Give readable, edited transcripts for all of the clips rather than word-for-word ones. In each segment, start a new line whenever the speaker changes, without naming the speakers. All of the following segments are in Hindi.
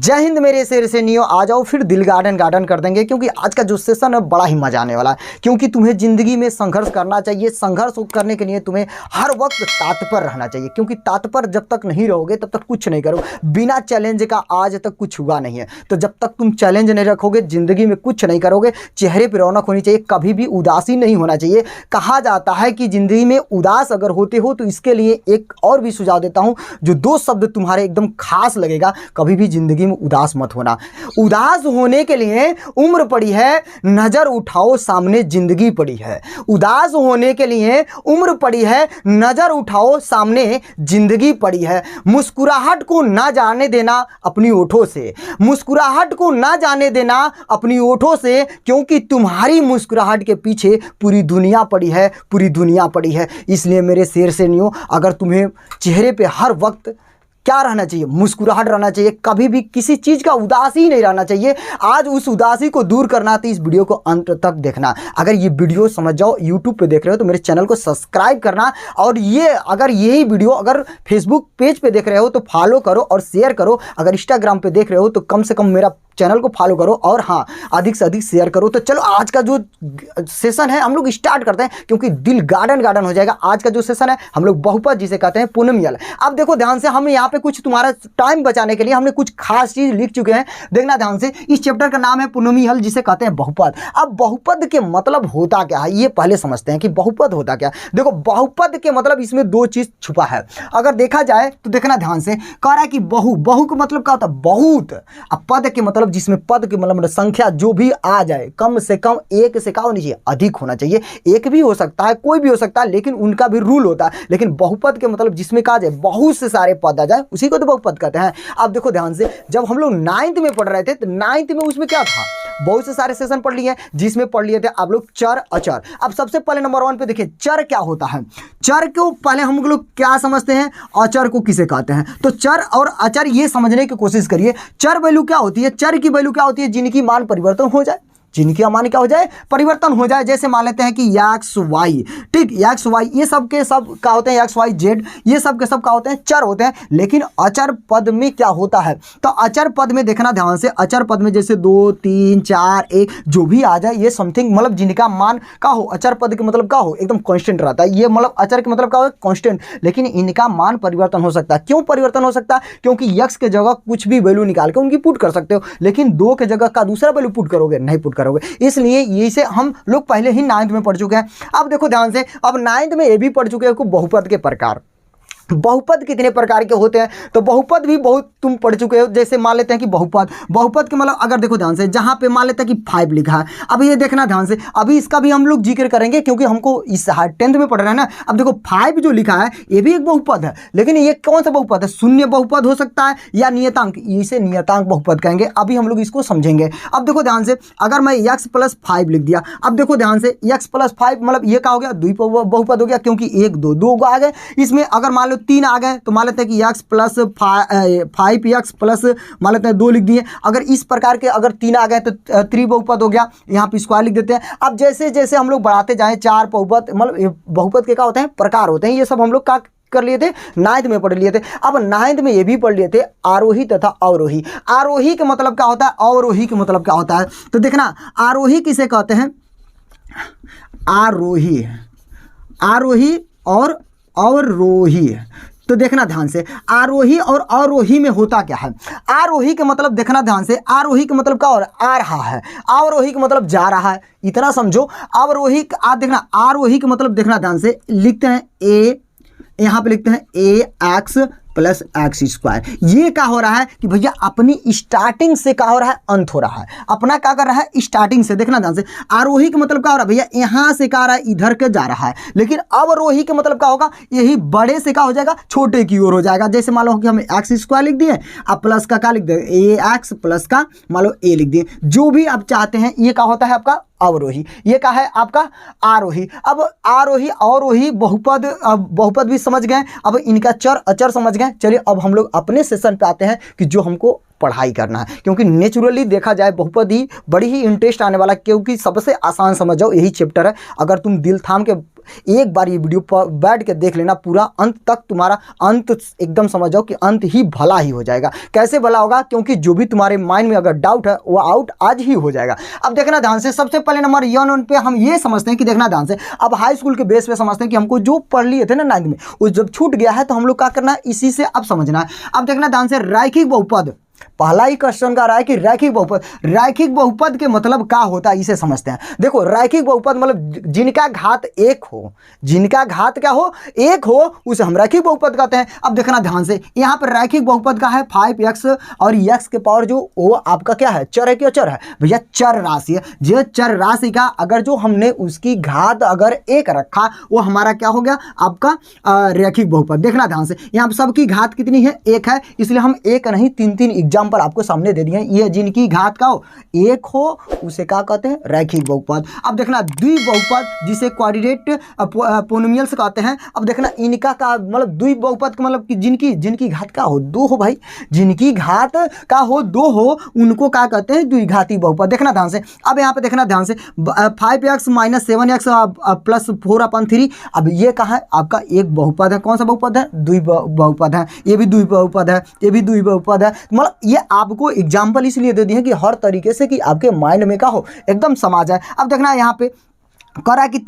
जय हिंद मेरे शेर से नियो, आ जाओ फिर दिल गार्डन कर देंगे, क्योंकि आज का जो सेशन है बड़ा ही मजा आने वाला है। क्योंकि तुम्हें ज़िंदगी में संघर्ष करना चाहिए। संघर्ष करने के लिए तुम्हें हर वक्त तात्पर रहना चाहिए, क्योंकि तात्पर जब तक नहीं रहोगे तब तक कुछ नहीं करोगे। बिना चैलेंज का आज तक कुछ हुआ नहीं है। तो जब तक तुम चैलेंज नहीं रखोगे, ज़िंदगी में कुछ नहीं करोगे। चेहरे पर रौनक होनी चाहिए, कभी भी उदासी नहीं होना चाहिए। कहा जाता है कि ज़िंदगी में उदास अगर होते हो तो इसके लिए एक और भी सुझाव देता हूँ, जो 2 शब्द तुम्हारे एकदम खास लगेगा। कभी भी ज़िंदगी में उदास मत होना। उदास होने के लिए उम्र पड़ी है, नजर उठाओ सामने ज़िंदगी पड़ी है। उदास होने के लिए उम्र पड़ी है, नजर उठाओ सामने ज़िंदगी पड़ी है। मुस्कुराहट को ना जाने देना अपनी ओठों से, मुस्कुराहट को ना जाने देना अपनी ओठों से, क्योंकि तुम्हारी मुस्कुराहट के पीछे पूरी दुनिया पड़ी है, पूरी दुनिया पड़ी है। इसलिए मेरे शेर से नहीं हो, अगर तुम्हें चेहरे पे हर वक्त क्या रहना चाहिए, मुस्कुराहट रहना चाहिए। कभी भी किसी चीज़ का उदासी नहीं रहना चाहिए। आज उस उदासी को दूर करना तो इस वीडियो को अंत तक देखना। अगर ये वीडियो समझ जाओ, यूट्यूब पे देख रहे हो तो मेरे चैनल को सब्सक्राइब करना, और ये अगर यही वीडियो अगर फेसबुक पेज पे देख रहे हो तो फॉलो करो और शेयर करो। अगर इंस्टाग्राम पे देख रहे हो तो कम से कम मेरा चैनल को फॉलो करो, और हाँ, अधिक से अधिक शेयर करो। तो चलो आज का जो सेशन है हम लोग स्टार्ट करते हैं, क्योंकि दिल गार्डन हो जाएगा। आज का जो सेशन है हम लोग बहुपद जिसे कहते हैं पूर्णमियल। अब देखो ध्यान से, हम यहाँ पे कुछ तुम्हारा टाइम बचाने के लिए हमने कुछ खास चीज लिख चुके हैं। देखना ध्यान से, इस चैप्टर का नाम है पूर्णमियल जिसे कहते हैं बहुपद। अब बहुपद के मतलब होता क्या है ये पहले समझते हैं कि बहुपद होता क्या। देखो बहुपद के मतलब इसमें 2 चीज छुपा है। अगर देखा जाए तो देखना ध्यान से, कह रहा है कि बहु का मतलब क्या होता है, बहुत। अब पद के मतलब जिसमें पद के मतलब संख्या जो भी आ जाए, कम से कम 1 से क्या होनी चाहिए, अधिक होना चाहिए। 1 भी हो सकता है, कोई भी हो सकता है, लेकिन उनका भी रूल होता है। लेकिन बहुपद के मतलब जिसमें कहा जाए बहुत से सारे पद आ जाए, उसी को तो बहुपद कहते हैं। अब देखो ध्यान से, जब हम लोग 9th में पढ़ रहे थे तो 9th में उसमें क्या था, बहुत से सारे सेशन पढ़ लिए, जिसमें पढ़ लिए थे आप लोग चर अचर। अब सबसे पहले नंबर 1 पे देखिए, चर क्या होता है। चर को पहले हम लोग क्या समझते हैं, अचर को किसे कहते हैं। तो चर और अचर ये समझने की कोशिश करिए। चर वैल्यू क्या होती है, चर की वैल्यू क्या होती है, जिनकी मान परिवर्तन हो जाए, जिनकी मान क्या हो जाए, परिवर्तन हो जाए। जैसे मान लेते हैं कि एक्स वाई, ठीक, एक्स वाई ये सब के सब क्या होते हैं, एक्स वाई जेड ये सब के सब क्या होते हैं, चर होते हैं। लेकिन अचर पद में क्या होता है, तो अचर पद में देखना ध्यान से, अचर पद में जैसे 2 3 4 1 जो भी आ जाए, ये समथिंग मतलब जिनका मान क्या हो, अचर पद के मतलब क्या हो, एकदम कांस्टेंट रहता है। ये मतलब अचर के मतलब क्या हो, कांस्टेंट। लेकिन इनका मान परिवर्तन हो सकता है। क्यों परिवर्तन हो सकता है, क्योंकि यक्स के जगह कुछ भी वैल्यू निकाल के उनकी पुट कर सकते हो, लेकिन 2 के जगह का दूसरा वैल्यू पुट करोगे, नहीं पुट करोगे। इसलिए इसे हम लोग पहले ही 9th में पढ़ चुके हैं। अब देखो ध्यान से, अब 9th में ये भी पढ़ चुके हैं बहुपद के प्रकार। बहुपद कितने प्रकार के होते हैं, तो बहुपद भी बहुत तुम पढ़ चुके हो। जैसे मान लेते हैं कि बहुपद के मतलब अगर देखो ध्यान से, जहां पे मान लेते हैं कि 5 लिखा है, अब ये देखना ध्यान से, अभी इसका भी हम लोग जिक्र करेंगे क्योंकि हमको इस 10th में पढ़ रहे हैं ना। अब देखो 5 जो लिखा है ये भी एक बहुपद है, लेकिन ये कौन सा बहुपद है, शून्य बहुपद हो सकता है या नियतांक, इसे नियतांक बहुपद कहेंगे। अभी हम लोग इसको समझेंगे। अब देखो ध्यान से, अगर मैं x + 5 लिख दिया, अब देखो ध्यान से, x + 5 मतलब ये क्या हो गया, द्विबहुपद हो गया, क्योंकि 1 2 2 आ गए। इसमें अगर मान लो 3 आ गए तो मान लेते हैं कि x + 5x प्लस मान लेते हैं 2 लिख दिए। अगर इस प्रकार के अगर 3 आ गए तो त्रिबहुपद हो गया, यहाँ पे स्क्वायर लिख देते हैं। अब जैसे जैसे हम लोग बढ़ाते जाएं, 4 बहुपद मतलब बहुपद के क्या होते हैं, प्रकार होते हैं। ये सब हम लोग का कर लिए थे, 9th में पढ़ लिए थे। अब 9th में ये भी पढ़ लिए थे, आरोही तथा अवरोही। आरोही का मतलब क्या होता है, अवरोही का मतलब क्या होता है, तो देखना आरोही किसे कहते हैं, आरोही, आरोही और अवरोही। तो देखना ध्यान से, आरोही और अवरोही में होता क्या है। आरोही के मतलब देखना ध्यान से, आरोही का मतलब क्या हो रहा है, आ रहा है। अवरोही का मतलब जा रहा है, इतना समझो। अवरोही आप देखना, आरोही का मतलब देखना ध्यान से, लिखते हैं ए, यहाँ पे लिखते हैं ax + x²। ये क्या हो रहा है कि भैया अपनी स्टार्टिंग से क्या हो रहा है, अंत हो रहा है। अपना क्या कर रहा है, स्टार्टिंग से। देखना ध्यान से, आरोही का मतलब क्या हो रहा है भैया, यहाँ से क्या रहा है, इधर के जा रहा है। लेकिन अवरोही का मतलब क्या होगा, यही बड़े से क्या हो जाएगा, छोटे की ओर हो जाएगा। जैसे मान लो कि हमें x² लिख दिए, अब प्लस का क्या लिख दिए, ax प्लस का मान लो a लिख दिए। जो भी आप चाहते हैं, ये क्या होता है आपका अवरोही, ये क्या है आपका आरोही। अब आरोही अवरोही बहुपद, अब बहुपद भी समझ गए। अब इनका चर अचर समझ गए। चलिए अब हम लोग अपने सेशन पे आते हैं कि जो हमको पढ़ाई करना है, क्योंकि नेचुरली देखा जाए बहुपद ही बड़ी ही इंटरेस्ट आने वाला, क्योंकि सबसे आसान समझ जाओ यही चैप्टर है। अगर तुम दिल थाम के एक बार ये वीडियो पर बैठ के देख लेना पूरा अंत तक, तुम्हारा अंत एकदम समझ जाओ कि अंत ही भला ही हो जाएगा। कैसे भला होगा? क्योंकि जो भी तुम्हारे माइंड में अगर डाउट है वो आउट आज ही हो जाएगा। अब देखना ध्यान से, सबसे पहले नंबर वन पे हम ये समझते हैं कि देखना ध्यान से, अब हाई स्कूल के बेस पे समझते हैं कि हमको जो पढ़ लिए थे ना 9th में, वो जब छूट गया है तो हम लोग क्या करना है, इसी से अब समझना है। अब देखना ध्यान से, रैखिक बहुपद, पहला ही क्वेश्चन का रहा है कि रैखिक बहुपद, रैखिक बहुपद के मतलब क्या होता है इसे समझते हैं। देखो रैखिक बहुपद मतलब जिनका घात एक हो, जिनका घात क्या हो, एक हो, उसे हम रैखिक बहुपद कहते हैं। अब देखना ध्यान से, यहाँ पर रैखिक बहुपद का है 5x और x के पावर जो वो आपका क्या है, चर है, क्या चर है भैया, चर राशि है। जो चर राशि का अगर जो हमने उसकी घात अगर एक रखा, वो हमारा क्या हो गया, आपका रैखिक बहुपद। देखना ध्यान से, यहाँ पर सबकी घात कितनी है, एक है, इसलिए हम एक नहीं 3 एग्जाम्पल आपको सामने दे दिए हैं। ये जिनकी घात का हो एक हो उसे क्या कहते हैं, रैखिक बहुपद। अब देखना द्विबहुपद, जिसे क्वाड्रेट पोलिनोमियल्स कहते हैं। अब देखना इनका का मतलब द्विबहुपद का मतलब कि जिनकी घात का हो दो हो भाई, जिनकी घात का हो दो हो उनको क्या कहते हैं, द्विघाती बहुपद। देखना ध्यान से, अब यहाँ पे देखना ध्यान से 5x - 7x + 4/3। अब ये कहाँ है, आपका एक बहुपद है। कौन सा बहुपद है, द्विबहुपद है। ये भी द्विबहुपद है, ये भी द्विबहुपद है। मतलब ये आपको एग्जाम्पल इसलिए दे दिए हैं कि हर तरीके से कि आपके माइंड में क्या हो, एकदम समा जाए। अब देखना यहाँ पे कह रहा है कि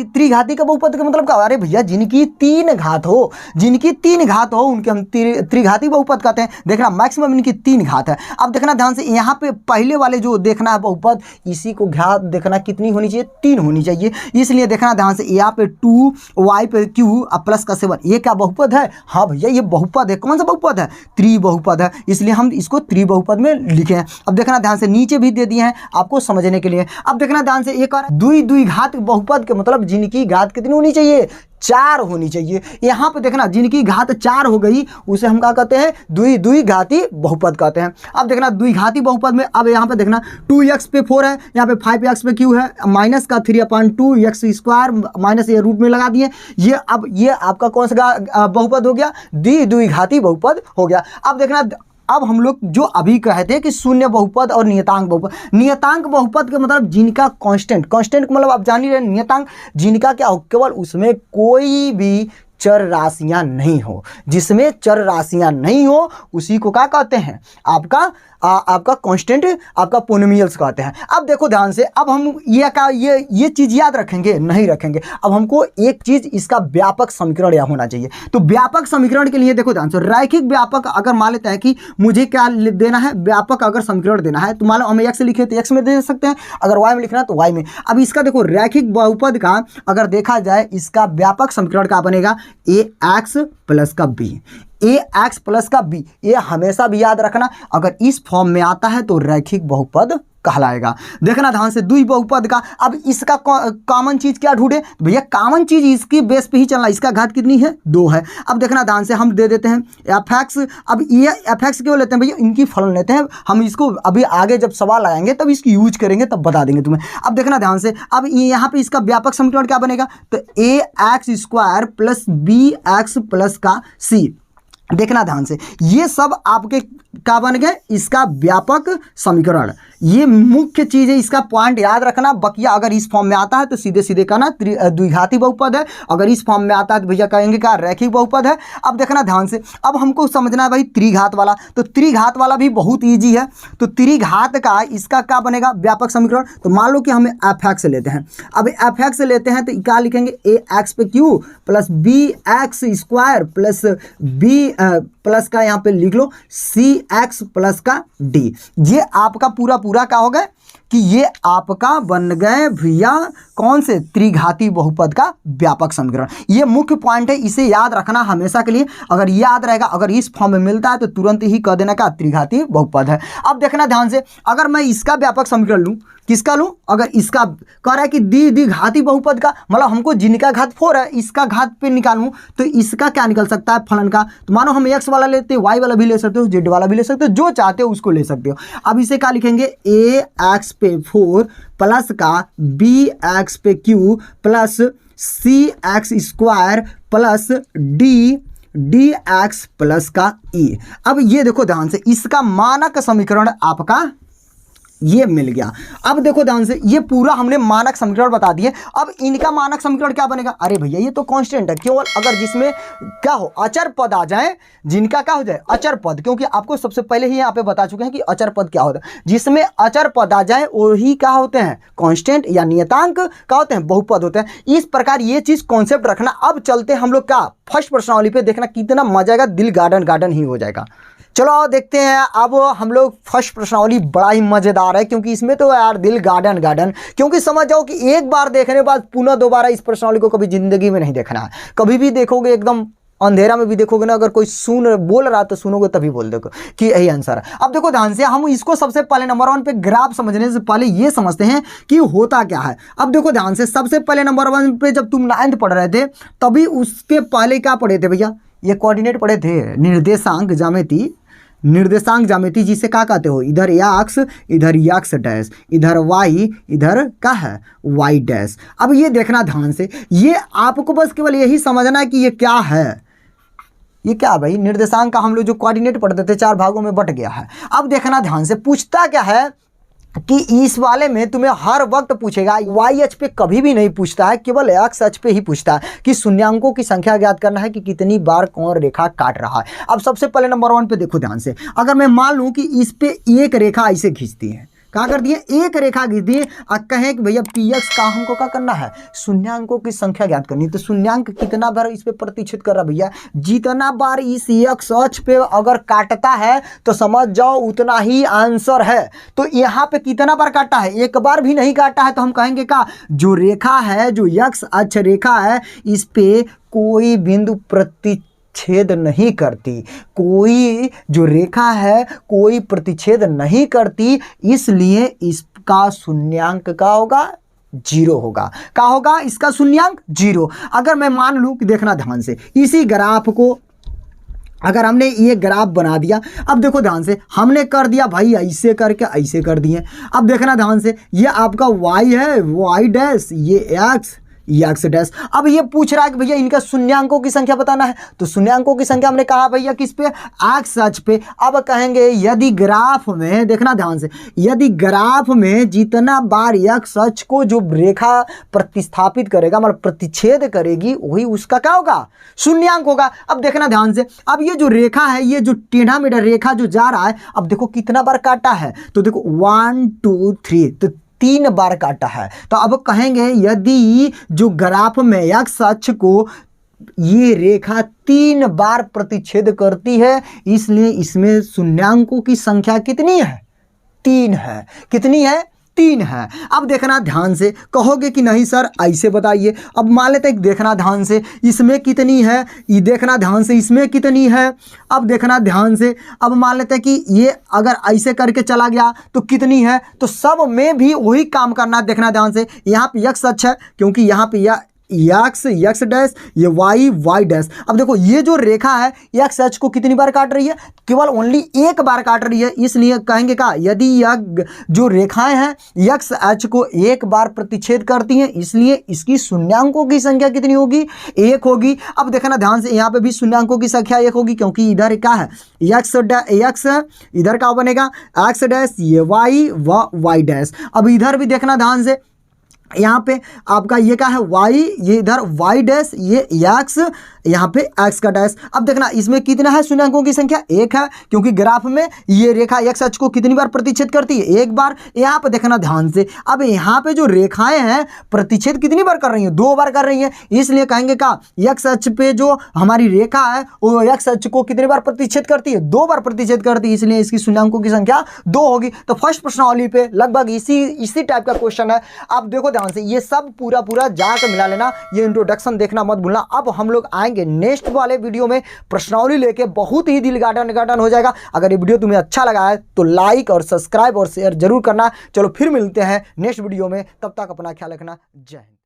त्रिघाती का बहुपद का मतलब क्या, अरे भैया जिनकी 3 घात हो, जिनकी 3 घात हो उनके हम त्रिघाती बहुपद कहते हैं। देखना मैक्सिमम इनकी 3 घात है। अब देखना ध्यान से, यहाँ पे पहले वाले जो देखना है बहुपद, इसी को घात देखना कितनी होनी चाहिए, 3 होनी चाहिए। इसलिए देखना ध्यान से, यहाँ पे 2y पे q प्लस का 7, ये क्या बहुपद है, हाँ भैया ये बहुपद है। कौन सा बहुपद है, त्रिबहुपद है, इसलिए हम इसको त्रिबहुपद में लिखे हैं। अब देखना ध्यान से, नीचे भी दे दिए हैं आपको समझने के लिए। अब देखना ध्यान से, एक और द्विघात बहुपद के मतलब जिनकी घात कितनी होनी चाहिए, 4 होनी चाहिए। यहाँ पे देखना जिनकी घात 4 हो गई उसे हम क्या कहते हैं, द्विघाती बहुपद कहते हैं। अब देखना द्विघाती बहुपद में, अब यहाँ पे देखना 2x पे 4 है, यहाँ पे 5x पे q है, माइनस का 3/2x² माइनस ये रूट में लगा दिए। ये अब ये आपका कौन सा बहुपद हो गया, द्विघाती बहुपद हो गया। अब देखना, अब हम लोग जो अभी कहते हैं कि शून्य बहुपद और नियतांक बहुपद, नियतांक बहुपद के मतलब जिनका कांस्टेंट का मतलब आप जान ही रहे, नियतांक जिनका क्या हो, केवल उसमें कोई भी चर राशियां नहीं हो, जिसमें चर राशियां नहीं हो उसी को क्या कहते हैं, आपका कांस्टेंट, आपका पोलिनोमियल्स कहते हैं। अब देखो ध्यान से, अब हम ये चीज़ याद रखेंगे, नहीं रखेंगे। अब हमको एक चीज़, इसका व्यापक समीकरण या होना चाहिए। तो व्यापक समीकरण के लिए देखो ध्यान से, रैखिक व्यापक अगर मान लेते हैं कि मुझे क्या देना है, व्यापक अगर समीकरण देना है, तो मान लो हम x लिखे तो x में दे सकते हैं, अगर y में लिखना है तो y में। अब इसका देखो रैखिक बहुपद का अगर देखा जाए, इसका व्यापक समीकरण क्या बनेगा, ax प्लस का b, ax प्लस का b। ये हमेशा भी याद रखना, अगर इस फॉर्म में आता है तो रैखिक बहुपद कहलाएगा। देखना ध्यान से, द्विबहुपद का अब इसका कॉमन चीज क्या ढूंढे, भैया कॉमन चीज इसकी बेस पे ही चलना। इसका घात कितनी है, 2 है। अब देखना ध्यान से, हम दे देते हैं fx। अब ये fx क्यों लेते हैं भैया, इनकी फलन लेते हैं हम। इसको अभी आगे जब सवाल आएंगे तब इसकी यूज करेंगे, तब बता देंगे तुम्हें। अब देखना ध्यान से, अब यहाँ पे इसका व्यापक समीकरण क्या बनेगा, तो ax² प्लस bx प्लस का c। देखना ध्यान से, ये सब आपके क्या बन गए, इसका व्यापक समीकरण। ये मुख्य चीज है, इसका पॉइंट याद रखना। बकिया अगर इस फॉर्म में आता है तो सीधे सीधे कहना द्विघाती बहुपद है, अगर इस फॉर्म में आता है तो भैया कहेंगे क्या, रैखिक बहुपद है। अब देखना ध्यान से, अब हमको समझना है भाई त्रिघात वाला, तो त्रिघात वाला भी बहुत ईजी है। तो त्रिघात का इसका क्या बनेगा, व्यापक समीकरण। तो मान लो कि हमें fx लेते हैं, अब fx लेते हैं तो क्या लिखेंगे, ax पे q plus bx² plus b plus का यहाँ पे लिख लो cx प्लस का d। ये आपका पूरा क्या हो गया कि ये आपका बन गए भैया कौन से, त्रिघाती बहुपद का व्यापक समीकरण। ये मुख्य पॉइंट है, इसे याद रखना हमेशा के लिए। अगर याद रहेगा, अगर इस फॉर्म में मिलता है तो तुरंत ही कह देना का त्रिघाती बहुपद है। अब देखना ध्यान से, अगर मैं इसका व्यापक समीकरण लूँ, किसका लूँ, अगर इसका कह रहा है कि द्विघाती बहुपद का मतलब हमको जिनका घात 4 है इसका घात पे निकालूँ, तो इसका क्या निकल सकता है, फलन का। तो मानो हम x वाला लेते हैं, y वाला भी ले सकते हो, z वाला भी ले सकते हो, जो चाहते हो उसको ले सकते हो। अब इसे क्या लिखेंगे, ax पे 4 प्लस का bx पे q plus cx² plus d D x plus का ई। अब ये देखो ध्यान से, इसका मानक समीकरण आपका ये मिल गया। अब देखो ध्यान से, ये पूरा हमने मानक समीकरण बता दिए। अब इनका मानक समीकरण क्या बनेगा? अरे भैया ये तो कांस्टेंट है, केवल अगर जिसमें क्या हो अचर पद आ जाए, जिनका क्या हो जाए अचर पद, क्योंकि आपको सबसे पहले ही यहाँ पे बता चुके हैं कि अचर पद क्या होता है। जिसमें अचर पद आ जाए वही क्या होते हैं? कांस्टेंट या नियतांक क्या होते हैं? बहुपद होते हैं। इस प्रकार ये चीज कॉन्सेप्ट रखना। अब चलते हम लोग क्या फर्स्ट प्रश्नावली पे, देखना कितना मजा आएगा, दिल गार्डन गार्डन ही हो जाएगा। चलो आओ देखते हैं। अब हम लोग फर्स्ट प्रश्नावली बड़ा ही मजेदार है, क्योंकि इसमें तो यार दिल गार्डन गार्डन, क्योंकि समझ जाओ कि एक बार देखने के बाद पुनः दोबारा इस प्रश्नावली को कभी जिंदगी में नहीं देखना है। कभी भी देखोगे एकदम अंधेरा में भी देखोगे ना, अगर कोई बोल रहा तो सुनोगे तभी बोल दोगे कि यही आंसर है। अब देखो ध्यान से, हम इसको सबसे पहले नंबर 1 पे ग्राफ समझने से पहले ये समझते हैं कि होता क्या है। अब देखो ध्यान से, सबसे पहले नंबर 1 पे जब तुम 9th पढ़ रहे थे तभी उसके पहले क्या पढ़े थे भैया? ये कोऑर्डिनेट पढ़े थे, निर्देशांक ज्यामिति। निर्देशांक ज्यामिति जिसे क्या कहते हो? इधर एक्स, इधर एक्स डैश, इधर वाई, इधर क्या है? Y dash. अब ये देखना ध्यान से, ये आपको बस केवल यही समझना है कि ये क्या है। ये क्या भाई? निर्देशांक का हम लोग जो कोऑर्डिनेट पढ़ते थे 4 भागों में बट गया है। अब देखना ध्यान से, पूछता क्या है कि इस वाले में तुम्हें हर वक्त पूछेगा, वाई अक्ष पे कभी भी नहीं पूछता है, केवल एक्स अक्ष पे ही पूछता है कि शून्यांकों की संख्या ज्ञात करना है कि कितनी बार कौन रेखा काट रहा है। अब सबसे पहले नंबर 1 पे देखो ध्यान से, अगर मैं मान लूं कि इस पे एक रेखा ऐसे खींचती है, क्या कर दिए? एक रेखा खींच दिए और कहें कि भैया पी एक्स का हमको क्या करना है? शून्यांकों की संख्या ज्ञात करनी है। तो शून्यांक कितना बार इस पे प्रतिच्छेद कर रहा भैया? जितना बार इस एक्स अक्ष पे अगर काटता है तो समझ जाओ उतना ही आंसर है। तो यहाँ पे कितना बार काटा है? एक बार भी नहीं काटा है, तो हम कहेंगे का जो रेखा है, जो एक्स अक्ष रेखा है, इस पे कोई बिंदु छेद नहीं करती। कोई जो रेखा है कोई प्रतिच्छेद नहीं करती, इसलिए इसका शून्यांक का होगा 0 होगा। क्या होगा? इसका शून्यांक 0। अगर मैं मान लूं कि देखना ध्यान से, इसी ग्राफ को अगर हमने ये ग्राफ बना दिया, अब देखो ध्यान से, हमने कर दिया भाई ऐसे करके ऐसे कर दिए। अब देखना ध्यान से, ये आपका y है, y डैश, ये एक्स डैश। अब ये पूछ रहा है कि भैया इनका शून्यांकों की संख्या बताना है। तो शून्यांकों की संख्या हमने कहा भैया किस पे? एक्स अक्ष पे। अब कहेंगे यदि ग्राफ में, देखना ध्यान से, यदि ग्राफ में जितना बार एक्स अक्ष को जो रेखा प्रतिस्थापित करेगा, मतलब प्रतिच्छेद करेगी, वही उसका क्या होगा? शून्यांक होगा। अब देखना ध्यान से, अब ये जो रेखा है, ये जो टेढ़ा मेढ़ा रेखा जो जा रहा है, अब देखो कितना बार काटा है? तो देखो 1 2 3, तो 3 बार काटा है। तो अब कहेंगे यदि जो ग्राफ में एक्स अक्ष को ये रेखा 3 बार प्रतिच्छेद करती है, इसलिए इसमें शून्यांकों की संख्या कितनी है? 3 है। कितनी है? 3 है। अब देखना ध्यान से, कहोगे कि नहीं सर ऐसे बताइए। अब मान लेते हैं, देखना ध्यान से, इसमें कितनी है? ये देखना ध्यान से, इसमें कितनी है? अब देखना ध्यान से, अब मान लेते हैं कि ये अगर ऐसे करके चला गया तो कितनी है? तो सब में भी वही काम करना। देखना ध्यान से, यहाँ पे एक्स अक्ष है, क्योंकि यहाँ पे एक्स डैश, ये वाई डैश। अब देखो ये जो रेखा है एक्स अक्ष को कितनी बार काट रही है? केवल ओनली एक बार काट रही है। इसलिए कहेंगे का, यदि यह जो रेखाएं हैं एक्स अक्ष को एक बार प्रतिच्छेद करती हैं, इसलिए इसकी शून्यांकों की संख्या कितनी होगी? 1 होगी। अब देखना ध्यान से, यहाँ पे भी शून्यांकों की संख्या 1 होगी, क्योंकि इधर क्या है? एक्स, इधर क्या बनेगा? एक्स डैश, ये वाई डैश। अब इधर भी देखना ध्यान से, यहाँ पे आपका ये क्या है? y, ये इधर y डैश, ये x, यहाँ पे x का डैश। अब देखना इसमें कितना है? शून्यांकों की संख्या 1 है, क्योंकि ग्राफ में ये रेखा x अक्ष को कितनी बार प्रतिच्छेद करती है? 1 बार। यहाँ पे देखना ध्यान से, अब यहाँ पे जो रेखाएं हैं प्रतिच्छेद कितनी बार कर रही हैं? 2 बार कर रही हैं। इसलिए कहेंगे का, x अक्ष पे जो हमारी रेखा है वो x अक्ष को कितनी बार प्रतिच्छेद करती है? 2 बार प्रतिच्छेद करती है, इसलिए इसकी शून्यांकों की संख्या 2 होगी। तो फर्स्ट प्रश्नावली पे लगभग इसी टाइप का क्वेश्चन है। अब देखो ध्यान से, ये सब पूरा जाकर मिला लेना, ये इंट्रोडक्शन देखना मत भूलना। अब हम लोग आएंगे नेक्स्ट वाले वीडियो में प्रश्नावली लेके, बहुत ही दिल गार्डन हो जाएगा। अगर ये वीडियो तुम्हें अच्छा लगा है तो लाइक और सब्सक्राइब और शेयर जरूर करना। चलो फिर मिलते हैं नेक्स्ट वीडियो में, तब तक अपना ख्याल रखना। जय हिंद।